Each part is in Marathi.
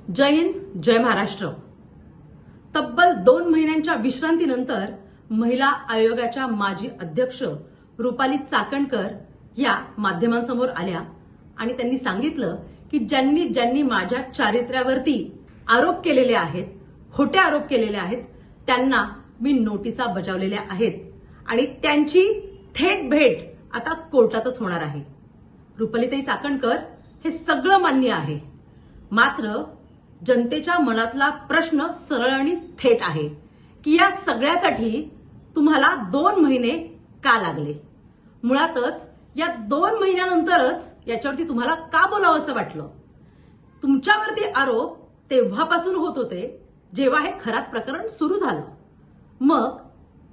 जय हिंद, जय महाराष्ट्र। तब्बल 2 महिन्यांच्या विश्रांतीनंतर महिला आयोगाच्या माजी अध्यक्ष रुपाली चाकणकर या माध्यमांसमोर आल्या आणि त्यांनी सांगितलं की ज्यांनी ज्यांनी माझ्या चारित्र्यावरती आरोप केलेले आहेत, खोटे आरोप केलेले आहेत, त्यांना मी नोटिसा बजावलेल्या आहेत आणि त्यांची थेट भेट आता कोर्टातच होणार आहे। रुपालीताई चाकणकर हे सगळं मान्य आहे, मात्र जनतेच्या मनातला प्रश्न सरळ आणि थेट आहे की या सगळ्यासाठी तुम्हाला 2 महिने का लागले। मुळातच या 2 महिन्यानंतरच याच्यावरती तुम्हाला का बोलावं असं वाटलं। तुमच्यावरती आरोप तेव्हापासून होत होते जेव्हा हे खरात प्रकरण सुरू झालं, मग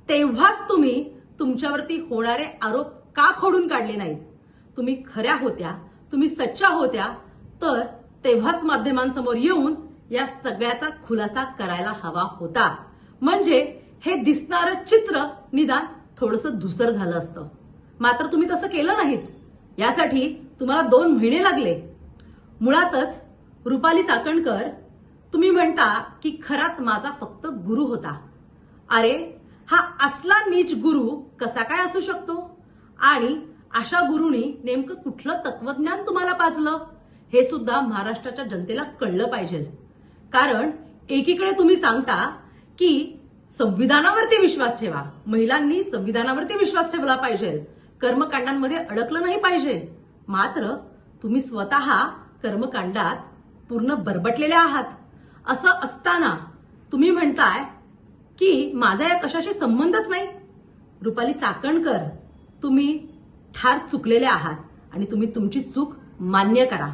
तेव्हाच तुम्ही तुमच्यावरती होणारे आरोप का खोडून काढले नाहीत। तुम्ही खऱ्या होत्या, तुम्ही सच्च्या होत्या, तर तेव्हाच माध्यमांसमोर येऊन या सगळ्याचा खुलासा करायला हवा होता, म्हणजे हे दिसणारं चित्र निदान थोडंसं धुसर झालं असतं। मात्र तुम्ही तसं केलं नाहीत, यासाठी तुम्हाला 2 महिने लागले। मुळातच रुपाली चाकणकर, तुम्ही म्हणता की खरात माझा फक्त गुरु होता। अरे, हा असला नीच गुरु कसा काय असू शकतो आणि अशा गुरुनी नेमकं कुठलं तत्वज्ञान तुम्हाला पाजलं हे सुद्धा महाराष्ट्राच्या जनतेला कळलं पाहिजे। कारण एकीकडे तुम्ही सांगता की संविधानावरती विश्वास ठेवा, महिलांनी संविधानावरती विश्वास ठेवला पाहिजे, कर्मकांडांमध्ये अडकलं नाही पाहिजे, मात्र तुम्ही स्वतः कर्मकांडात पूर्ण बरबटलेले आहात। असं असताना तुम्ही म्हणताय की माझा या कशाशी संबंधच नाही। रुपाली चाकणकर, तुम्ही ठार चुकलेले आहात आणि तुम्ही तुमची चूक मान्य करा।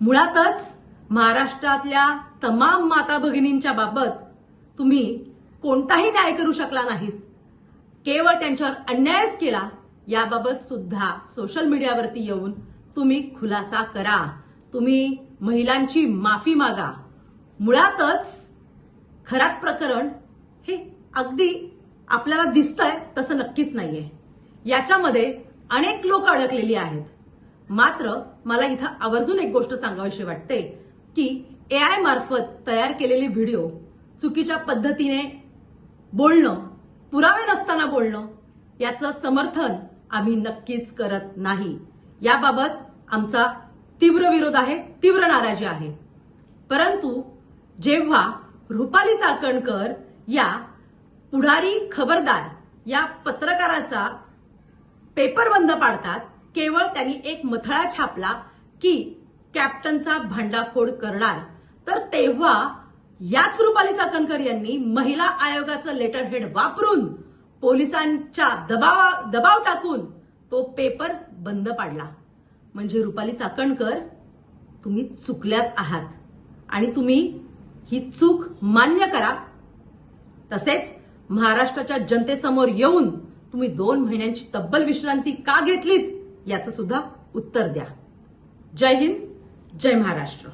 मुळातच महाराष्ट्रातल्या तमाम माता भगिनींच्या बाबत तुम्ही कोणताही न्याय करू शकला नाहीत, केवळ त्यांच्यावर अन्यायच केला। याबाबत सुद्धा सोशल मीडियावरती येऊन तुम्ही खुलासा करा, तुम्ही महिलांची माफी मागा। मुळातच खरात प्रकरण हे अगदी आपल्याला दिसतंय तसं नक्कीच नाहीये, याच्यामध्ये अनेक लोक अडकलेली आहेत। मात्र मला इथं आवर्जून एक गोष्ट सांगावीशी वाटते की AI मार्फत तयार केलेले व्हिडिओ चुकीच्या पद्धतीने बोलणं, पुरावे नसताना बोलणं, याचं समर्थन आम्ही नक्कीच करत नाही। याबाबत आमचा तीव्र विरोध आहे, तीव्र नाराजी आहे। परंतु जेव्हा रुपाली चाकणकर या पुढारी खबरदार या पत्रकाराचा पेपर बंद पाडतात, केवळ त्यांनी एक मथळा छापला की कॅप्टनचा भांडाफोड करणार, तर तेव्हा याच रुपाली चाकणकर यांनी महिला आयोगाचं लेटर हेड वापरून पोलिसांच्या दबाव टाकून तो पेपर बंद पाडला। म्हणजे रुपाली चाकणकर, तुम्ही चुकल्याच आहात आणि तुम्ही ही चूक मान्य करा। तसेच महाराष्ट्राच्या जनतेसमोर येऊन तुम्ही 2 महिन्यांची तब्बल विश्रांती का घेतलीत याचं सुद्धा उत्तर द्या। जय हिंद, जय महाराष्ट्र।